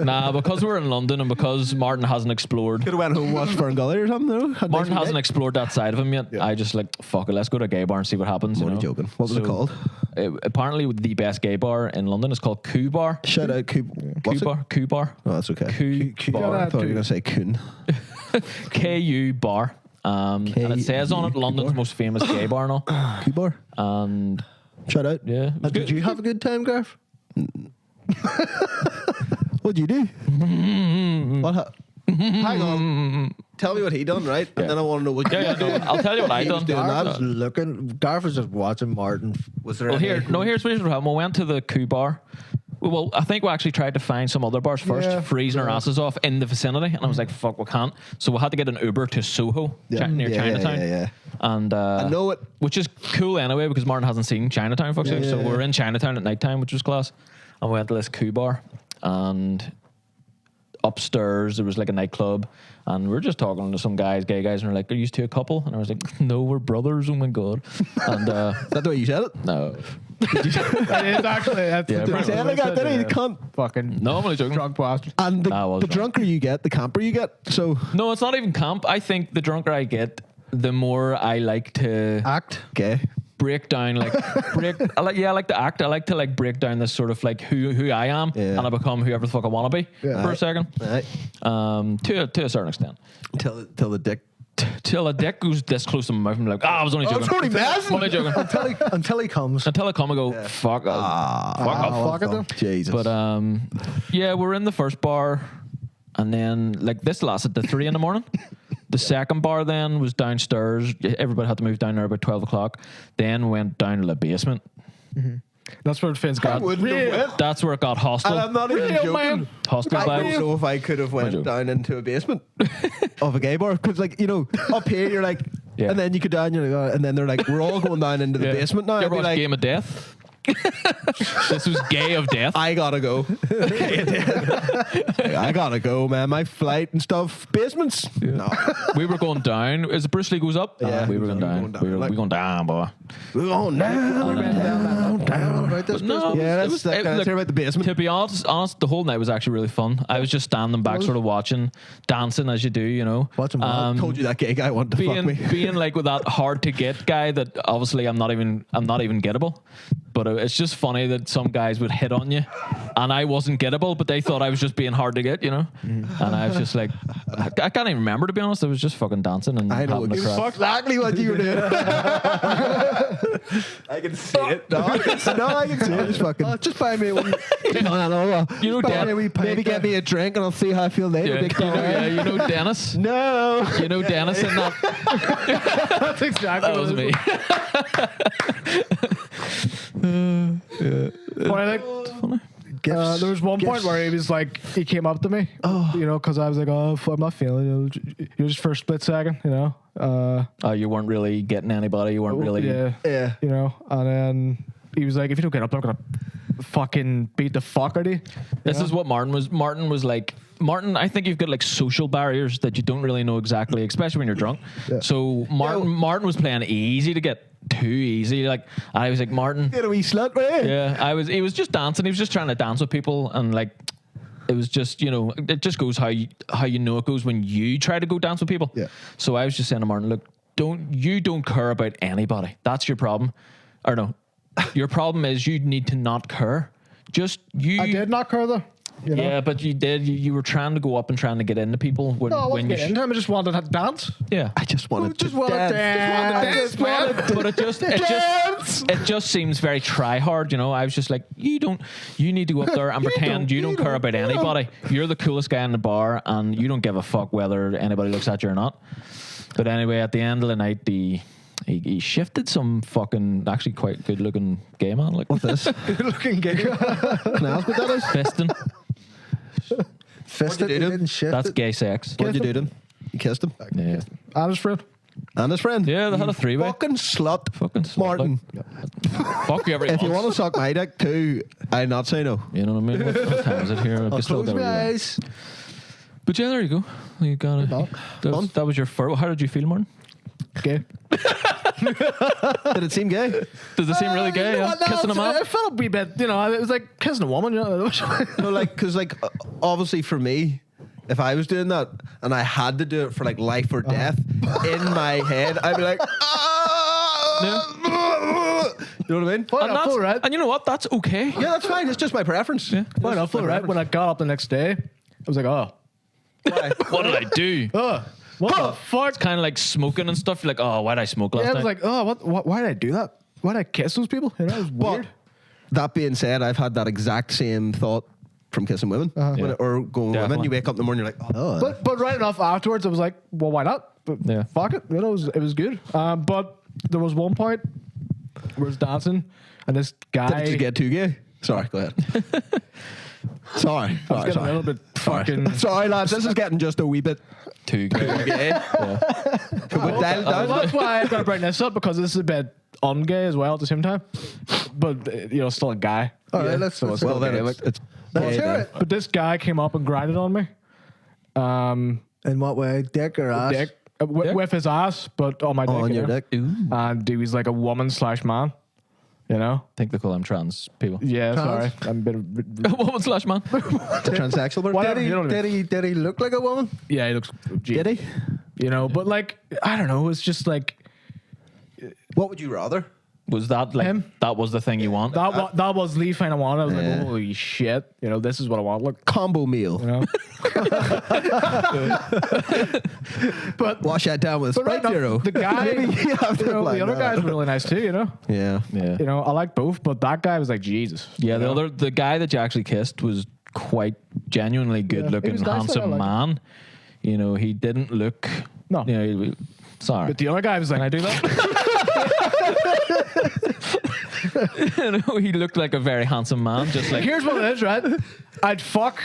Nah, because we're in London and because Martin hasn't explored Could have went home and watched Ferngully or something. Though. Had a Martin nice hasn't wee explored that side of him yet. I just fuck it, let's go to a gay bar and see what happens. I'm only joking. What was it called? Apparently, the best gay bar in London is called Coo Bar. day. Shout out Coop. What's it? Coo Bar. Oh, that's okay. Coo Bar. I thought you were going to say Coon. KU Bar. And it says on it London's most famous gay bar and all. Coop Bar. And Shout out. yeah, it was Did good. you have a good time, Garth? What'd you do? What hang on. Tell me what he done, right? And then I want to know what you Yeah, did. I'll tell you what I He was done. doing Garth that. was looking. Garth was just watching Martin. Was there Well, any- here's what happened. We went to the Coo Bar. Well, I think we actually tried to find some other bars first, Yeah, freezing our asses off in the vicinity, and I was like, "Fuck, we can't." So we had to get an Uber to Soho, near Chinatown. Yeah. And I know it. which is cool anyway because Martin hasn't seen Chinatown, fuck's sake. So yeah. we're in Chinatown at night time, which was class. And we went to this Coo Bar, and upstairs there was like a nightclub, and we are just talking to some guys, gay guys, and we're like, "Are you two a couple?" And I was like, "No, we're brothers." Oh my god! And Is that the way you said it? no, It is actually. That's Yeah, the pretty Say it like that, didn't he? You can't. fucking no, I'm only joking. drunk bastard. And I was the drunk. drunker you get, the camper you get. So, No, it's not even camp. I think the drunker I get, the more I like to Act. okay. break down, I like to act. I like to break down this sort of who I am, Yeah. and I become whoever the fuck I want to be for a second. Right. To a certain extent. Till the dick. Till a dick goes this close to my mouth, I'm like, I was only joking. it's only messing. I'm only joking. Until he comes. Until I come and go, fuck off. Fuck off. Fuck it then. Jesus. But yeah, we're in the first bar, and then this lasted to 3 a.m. The second bar then was downstairs. Everybody had to move down there about 12 o'clock. Then went down to the basement. That's where Finn's got. wouldn't have went. That's where it got hostile. And I'm not even Real joking. man. Hostile I vibes. don't know if I could have went joke. down into a basement of a gay bar because, up here you're like, Yeah. And then you go down, you're like, and then they're like, we're all going down into the basement now. You I'd ever be watch like, Game of Death? This was Gay of Death. I gotta go. I gotta go, man. My flight and stuff. Basements? No. We were going down. As Bruce Lee goes up, Yeah. we were going down. We were going down, boy. We're going down. About this No, Yeah, it was- that's it- let's look, hear about the basement. To be honest, the whole night was actually really fun. I was just standing back, sort of watching, dancing as you do, you know. Watching what? Told you that gay guy wanted to fuck me. being like with that hard to get guy that obviously I'm not even gettable, but it's just funny that some guys would hit on you, and I wasn't gettable, but they thought I was just being hard to get, you know. And I was just like, I can't even remember, to be honest. I was just fucking dancing and I know having a crack. exactly what you were doing. I can see it. No, I can see it. Just fucking. Just buy me one. You know, Maybe get me a drink and I'll see how I feel later. Big fella. you know Dennis. No. You know Dennis and that. That's exactly That was me. But I think there was one point where he came up to me, you know, because I was like, oh, I'm not feeling it. You know, just for a split second, you know. You weren't really getting anybody. You weren't really. Yeah. You know, and then he was like, if you don't get up, I'm gonna fucking beat the fuck out of you. This is what Martin was. Martin was like, I think you've got like social barriers that you don't really know exactly, especially when you're drunk. Yeah. So Martin was playing easy to get too easy. Like I was like, Martin. Get a wee slut, right? Yeah, he was just dancing. He was just trying to dance with people, and like it was just, you know, it just goes how you know it goes when you try to go dance with people. Yeah. So I was just saying to Martin, look, don't care about anybody. That's your problem. Or no, your problem is you need to not care. Just you. I did not care though. You know? Yeah, but you did. You were trying to go up and trying to get into people when, No, I when wasn't you. getting into him. I just wanted to dance. Yeah. I just wanted to dance, man. But it just seems very try hard, you know. I was just like, you need to go up there and pretend you don't care about anybody. You're the coolest guy in the bar, and you don't give a fuck whether anybody looks at you or not. But anyway, at the end of the night, he shifted some fucking actually quite good looking gay man. Like, What's this? Looking gay. Can I ask what that is? fisting. Fisted. do to him? Didn't shift That's it. gay sex. What'd you do to him? You kissed him? Yeah. I was friend. And his friend? Yeah, they had a three-way. Fucking slut. Fucking slut, Martin. Fuck you every If you month. want to suck my dick too, I'd not say no. You know what I mean? What time is it here? I've still Close got my it. eyes. But yeah, there you go. You got it. That was your first. How did you feel, Martin? Gay. Did it seem gay? Does it seem really gay? You know Yeah? what, no, Kissing a man? It felt a wee bit, you know, it was like kissing a woman, you know. No, like, because, like, obviously for me, if I was doing that and I had to do it for, like, life or death, in my head, I'd be like, you know what I mean? Fine enough, all right. And you know what? That's okay. Yeah, that's fine. It's just my preference. Yeah. Fine enough, all right. When I got up the next day, I was like, oh, What did I do? what the fuck? Kind of like smoking and stuff. You're like, oh, why did I smoke last Yeah, I night? was like, oh, what? Why did I do that? Why did I kiss those people? You know, it was weird. That being said, I've had that exact same thought from kissing women Yeah. or going with women. Definitely. You wake up in the morning, you're like, oh. But right enough afterwards, I was like, well, why not? But Yeah. fuck it. You know, it was good. But there was one point where I was dancing, and this guy. Did you get too gay? Sorry, go ahead. Sorry. I was getting a little bit fucking. Sorry, lads. This is getting just a wee bit too good. gay. Could we dial it Well, down? that's why I've got to bring this up, because this is a bit un-gay as well at the same time. But, you know, still a guy. All right, let's Well, then it's let's gay hear then. it. But this guy came up and grinded on me. In what way? Dick or ass? Dick, with his ass, but on my dick. On you your know? dick. And he was like a woman/man. You know? I think they call them trans people. Yeah, Trans? sorry. I'm a bit. Woman slash man. The transsexual bird. Whatever, Did you know what I mean. Did he look like a woman? Yeah, he looks. Did he? You know, but like, I don't know. It's just like What would you rather? Was that like Him? that was the thing you want? that was the thing I wanted. I was Yeah. like, holy shit! You know, this is what I want. Look, Combo meal. you know. But Wash that down with But right Sprite Zero. enough, the guy, Maybe you have to you know, apply the other that. guy's really nice too. You know, Yeah. Yeah. you know, I like both, but that guy was like Jesus. Yeah, the guy that you actually kissed was quite genuinely good he looking, was nice, handsome I like man. You know, he didn't look. No. You know, sorry. But the other guy was like, Can I do that? You know, he looked like a very handsome man, just like here's what it is, right? I'd fuck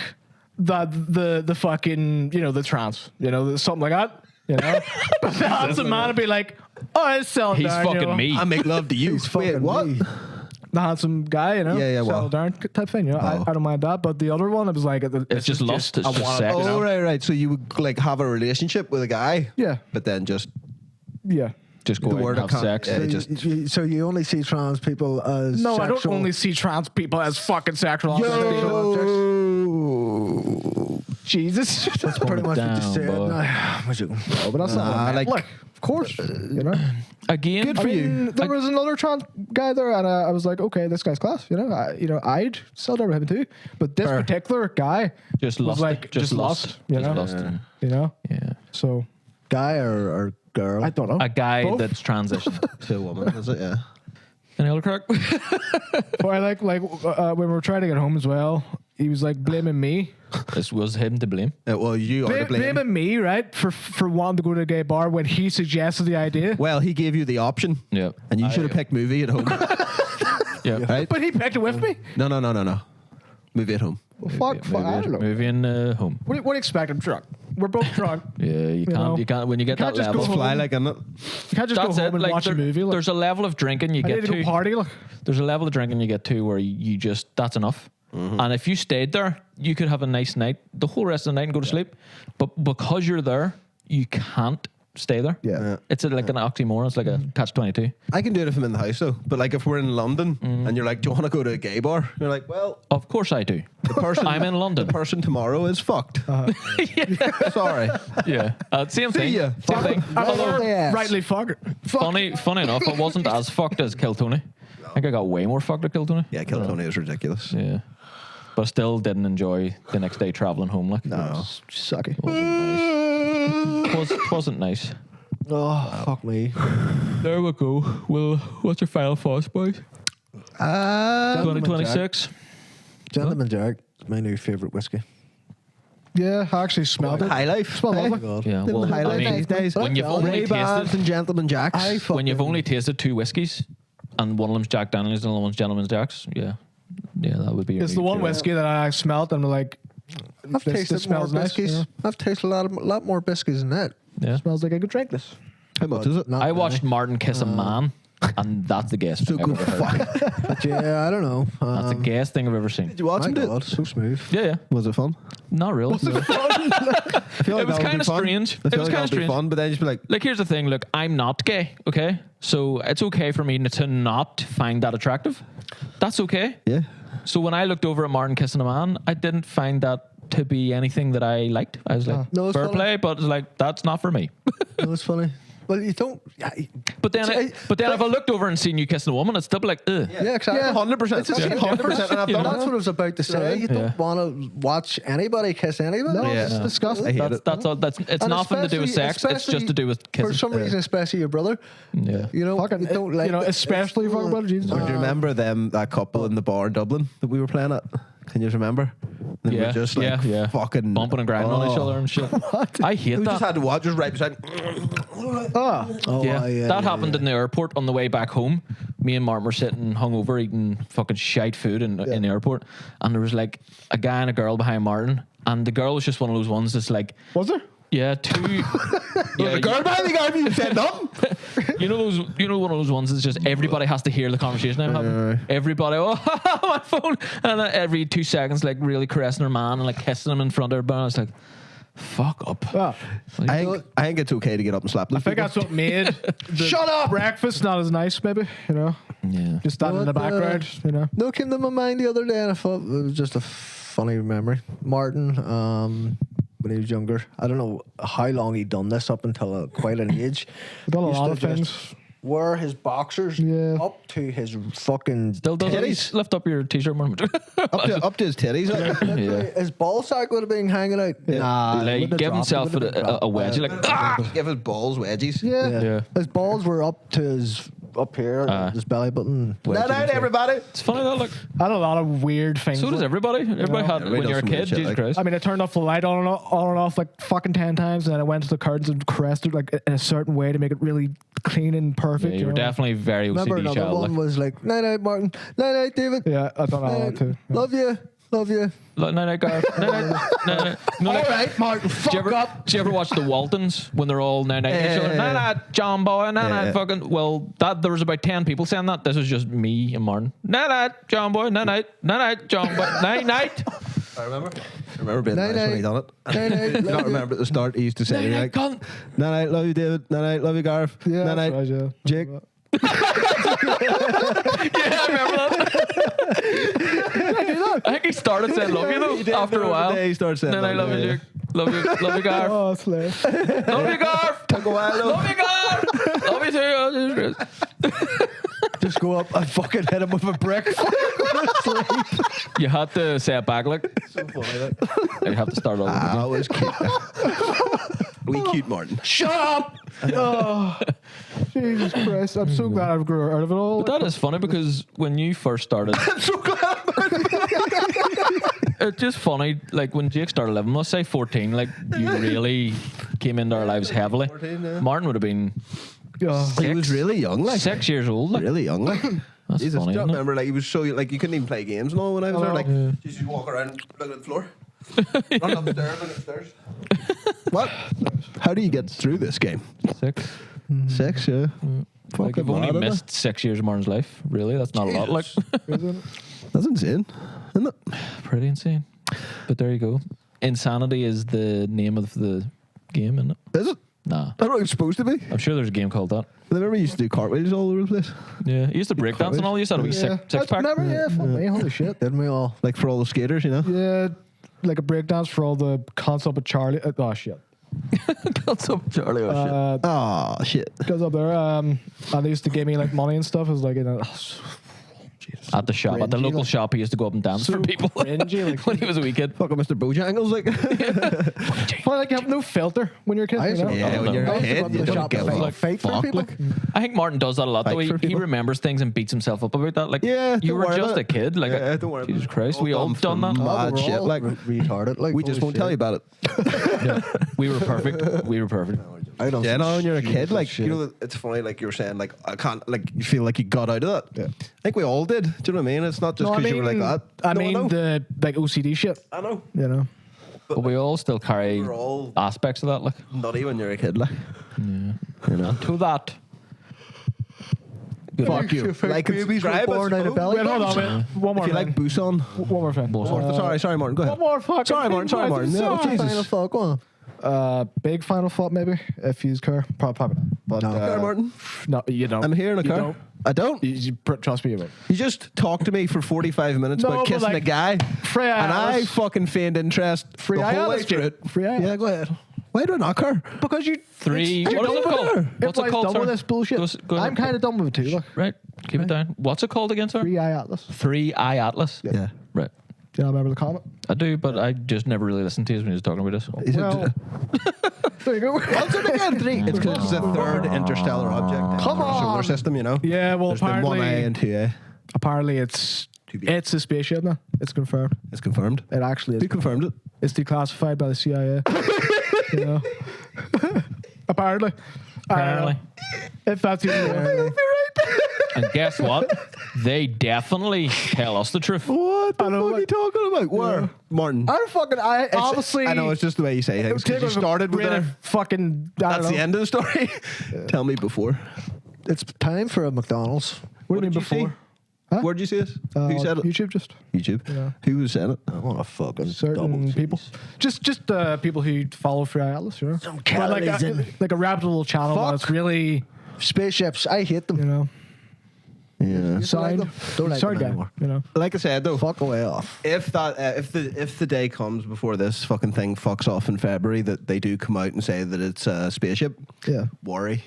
the fucking, you know, the trans, you know, something like that. you know. But the handsome man would be like, oh, it's settled He's down, you fucking know. me. I make love to you. He's Wait, fucking what? me. The handsome guy, you know. Yeah, yeah, settle well. down type thing, you know. Oh. I don't mind that. But the other one, it was like, It's just lust. It's I just want sex. you know? Oh, right. So you would like have a relationship with a guy, Yeah, but then just yeah. Just go The out word and have I can't- sex. yeah. So you only see trans people as No, I don't sexual- only see trans people as fucking sexual objects. Yo. Jesus. That's pretty much what you Down, said. boy. Nah, was it- But that's not what I meant. like- of course, you know. Again, Good for you. There was another trans guy there, and I was like, okay, this guy's class. You know, I'd sell down with him too. But this particular guy Just was lust. like Just lust. You Just know, lust. you know. Yeah. So guy or girl? I don't know. A guy Both. that's transitioned. To a woman, is it? Yeah. Any other crack? But I like when we were trying to get home as well. He was like blaming me, This was him to blame. Well, you are to blame. blaming me, right, for wanting to go to a gay bar when he suggested the idea. Well, he gave you the option. Yeah. And you should have picked movie at home. Yeah. Right? But he picked it with me. No. Movie at home. Well, fuck, I don't know. Movie in home. What do you expect? I'm drunk. We're both drunk. Yeah, you can't. know, You can't. When you get can't that just go level, home. Fly like, isn't it? You can't just that's go it. home and Like watch a there- movie. Like, there's a level of drinking you I get need to go party. Like, There's a level of drinking you get to where you just that's enough. And if you stayed there, you could have a nice night, the whole rest of the night, and go to sleep. But because you're there, you can't stay there. Yeah. It's like an oxymoron. It's like a catch-22. I can do it if I'm in the house though. But like if we're in London and you're like, do you want to go to a gay bar? You're like, well, Of course I do. the person I'm in London. The person tomorrow is fucked. Sorry. Yeah, same thing. ya. Same thing. Although, Yes. rightly fuck. funny enough, I wasn't as fucked as Kiltony. I think I got way more fucked at Kiltony. Yeah, Kill Tony is ridiculous. Yeah. But I still didn't enjoy the next day traveling home. Like, No. Sucky. it wasn't nice. Oh, fuck me. There we go. Well, what's your final thoughts, boys? 2026. Gentleman Jack is my new favorite whiskey. Yeah, I actually smelled it. High life. Smell eh? lovely. Yeah, Living well, the high I life mean, these days. when you've only Ray-Bans tasted and Gentleman Jacks. when you've only tasted two whiskies, and one of them's Jack Daniels and the other one's Gentleman's Jacks, yeah, that would be. It's the one whiskey that I smelled and I'm like, I've this tasted more smells nice. biscuits. Yeah. I've tasted a lot more biscuits than that. Yeah. Smells like I could drink this. How much is it? Not I really. watched Martin kiss a man, and that's the gayest So thing I've good. ever heard. But yeah, I don't know. That's the gayest thing I've ever seen. Did you watch My him do it? God, so smooth. Yeah. Was it fun? Not really. No. I feel It was that would kinda be fun. strange. I It feel was like kinda that would be strange. fun, but then just be like, Like, here's the thing. Look, I'm not gay, okay? So it's okay for me to not find that attractive. That's okay. yeah. So when I looked over at Martin kissing a man, I didn't find that to be anything that I liked. I was like, No, it's fair funny. play, but it's like, that's not for me. It was funny. Well, you don't. Yeah, But then, if I looked over and seen you kissing a woman, it's still be like, ugh. yeah exactly. Yeah, 100%. It's the same 100%. difference. And I've You done know? That's what I was about to say. You don't Yeah. want to watch anybody kiss anybody. No, Yeah. it's disgusting. I hate That's it. that's all. It's And nothing to do with sex. It's just to do with For kissing. some reason, especially your brother. Yeah. You know, Fucking, you don't like. you know, especially fucking about Jesus. Do you remember that couple in the bar in Dublin that we were playing at? Can you remember? They were just like fucking bumping and grinding on each other and shit. I hate We that. just had to watch, just right beside. Oh, Yeah, that happened in the airport on the way back home. Me and Martin were sitting hungover eating fucking shite food in the airport, and there was like a guy and a girl behind Martin, and the girl was just one of those ones that's like, Was there? yeah, two. Yeah, The girl behind the guy, you said nothing. you know those. You know one of those ones that's just everybody has to hear the conversation I'm having. Everybody, oh, my phone, and then every 2 seconds, like really caressing her man and like kissing him in front of her. But I was like, fuck up. Oh, I think it's okay to get up and slap. I think that's what made the Shut up! breakfast not as nice, maybe. You know, Yeah. just standing in the What, background. You know, No, came to my mind the other day, and I thought it was just a funny memory. Martin, when he was younger, I don't know how long he'd done this up until quite an age. We've done a Used lot to of just things. Wear his boxers Yeah. up to his fucking Still does Titties. lift up your t-shirt, Martin. up to his titties. Like. Yeah. His ball sack would have been hanging out. Nah, Like, wouldn't have give dropped, himself wouldn't have a dropped. wedgie, like, ah! Give his balls wedgies. Yeah. Yeah. His balls were up to his up here, his belly button. Let out, everybody. It's funny though. Look, I had a lot of weird things. so does everybody. Everybody had Everybody when you're a does some weird kid. shit, Jesus like- Christ. I mean, I turned off the light on and off like fucking 10 times, and then I went to the curtains and caressed it like in a certain way to make it really clean and perfect. Yeah, you were know? definitely very Remember OCD another child. one Like, was like, night night, Martin. Night night, David. Yeah, I done all Night, that too. Yeah. Love you. Love you. Night night, Gareth. Night night. All right, Martin, fuck up. Do you ever watch the Waltons when they're all night night each other? Night night, John Boy. Night night, fucking. Well, there was about 10 people saying that. This was just me and Martin. Night night, John Boy. Night night. Night night, John Boy. Night night. I remember being Night, nice when he night. done it. Night, night, I love don't you. remember at the start. He used to say, Night night, like, cunt. night, night, love you, David. Night, night, love you, Gareth. Yeah, night, night, that's right, yeah. Jake. Yeah, I remember that. I think he started saying love you He did, though after a there was while. day he started saying Then I love you, yeah. Jake. Love you, Garth. Oh, slay. Love you, Garth. Took a while, Love you, Garth. Love you too. Just go up and fucking hit him with a brick. You had to say it back, like. So funny, like. You have to start over. Ah, it was cute. We cute Martin. Shut up. Oh, Jesus Christ. I'm so glad I grew out of it all. But that is funny because when you first started, I'm so glad. it's just funny. Like when Jake started living, let's say 14, like you really came into our lives heavily. 14, yeah. Martin would have been Oh, He was really young, like. 6 years old. Like. Really young, like. That's Jesus, funny, do you isn't it? remember, like, he was so, like, you couldn't even play games and all when I was there. Like, Yeah. you just walk around, look at the floor. Run up the stairs, look at the stairs. What? How do you get through this game? 6. 6, yeah. Like you've only missed 6 years of Martin's life. Really, that's not a lot. Like, That's insane, isn't it? pretty insane. But there you go. Insanity is the name of the game, isn't it? Is it? Nah, I don't know what it's supposed to be. I'm sure there's a game called that. I remember you used to do cartwheels all over the place. Yeah, he used to break dance and all. You said a wee six pack. Never, yeah, fuck me. Holy shit. Didn't we all? Like for all the skaters, you know? Yeah, like a breakdance for all the cons up at Charlie. Oh, shit. What's up, Charlie? Oh, shit. Goes up there. And they used to give me like money and stuff. It was like, At the shop, at the Cringy, local like. shop, he used to go up and dance for people cringy, like- when he was a wee kid. Fucking Mr. Bojangles, like. well, like you have no filter when you're a kid. I You know? Yeah, when you're I a used to go kid, up to you the don't shop give and a like, fight for fuck, people. like. I think Martin does that a lot. Fight Though for he people. remembers things and beats himself up about that. Like, Yeah, you don't were worry just about a it. kid. Like, Yeah, don't worry about Jesus it. Christ, we all All done done that. from mad we're shit, all like. retarded. Like We just holy won't tell you shit. about it. Yeah. We were perfect. We were perfect. I don't. Yeah, no, when you're a kid, Jesus like, shit. you know, it's funny, like you were saying, like, I can't, like, you feel like you got out of that. Yeah. I think we all did. Do you know what I mean? It's not just No, I because you were like mean, that. I No, mean know. the like OCD shit. I know. You know. But we all still carry We're all aspects of that. Like, nutty when you're a kid, like. yeah. You know? To that. Good Fuck luck. you. Like, babies were subscribe, born I out of suppose. belly Wait, hold on. buttons. Wait. One more. If you like thing. Busan. One more thing. Sorry, Martin, go ahead. One more fucking. Sorry, thing, Martin, sorry, guys. Martin. I'm No, sorry. Jesus. Final thought, go on. Big final thought maybe if you care. Probably not. But No. Sorry, Martin. no, you don't. I'm here in a You car. don't. I don't. Trust me, you won't. You just talked to me for 45 minutes No, about but kissing a like, guy, Free and I Alice. fucking feigned interest Free the whole way Alice, through Jake. it. Free Alice. Yeah, go ahead. Why do I knock her? Because you 3. It's- What is it you're called? done with What's it Everybody's called, done sir? with this bullshit. Go ahead. I'm kind of done with it too. Look. Right. Keep it down. What's it called again, sir? 3i Atlas. 3i Atlas. Yeah. Right. Do you remember the comment? I do, but I just never really listened to you when he was talking about this. Is Well, there you go. What's it again? 3. It's because it's the third interstellar object in Come our solar on. system, you know? Yeah, well, There's been apparently, 1A and 2A. apparently it's 2B. it's a spaceship now. It's confirmed. It's confirmed. It actually is. Who confirmed it? It's declassified by the CIA. You know? Apparently. Apparently. If that's even And guess what? They definitely tell us the truth. What the I know, fuck are you like- talking about? Where? Martin. I don't fucking. Obviously. I know, it's just the way you say things. 'Cause you started with a that. fucking. I That's don't the know. end of the story. Tell me before. It's time for a McDonald's. What do you mean did you see? before? Huh? Where'd you see this? Who said it? YouTube just. YouTube. Yeah. Who was saying it? I want a fucking Certain double people, cheese. just people who follow Free Atlas, you know, Some But like calories in. like a reputable channel Fuck. that's really, Spaceships. I hate them. you know, Yeah. signed. Don't like Sorry, them guy, anymore. you know. Like I said though, Fuck away off. if that if the day comes before this fucking thing fucks off in February that they do come out and say that it's a spaceship, Yeah. worry,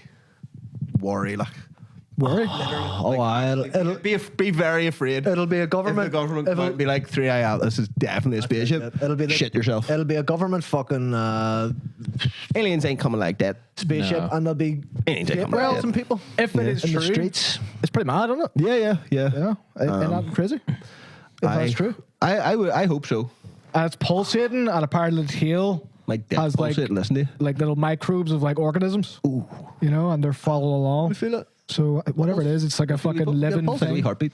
like. Worry. Oh, it'll Be very afraid. it'll be a government. If the government come it'll- out and be like 3i Atlas is definitely a spaceship. It'll be the, shit yourself. It'll be a government fucking Aliens ain't coming like that. spaceship, No. and there'll be Aliens ain't coming well, like some that. people If it is in true, the streets. it's pretty mad, isn't it? Yeah. Yeah, ain't that crazy? If that's true, I hope so. and it's pulsating, and apparently the tail Like has death like bullshit. Listen to you. like little microbes of like organisms. Ooh. You know, and they're following along. We feel it. So whatever it is, it's like a fucking living Wee thing. heartbeat.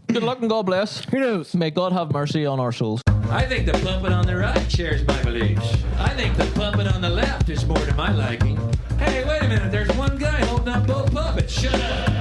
Good luck and God bless. Who knows? May God have mercy on our souls. I think the puppet on the right shares my beliefs. I think the puppet on the left is more to my liking. Hey, wait a minute. There's one guy holding up both puppets. Shut up.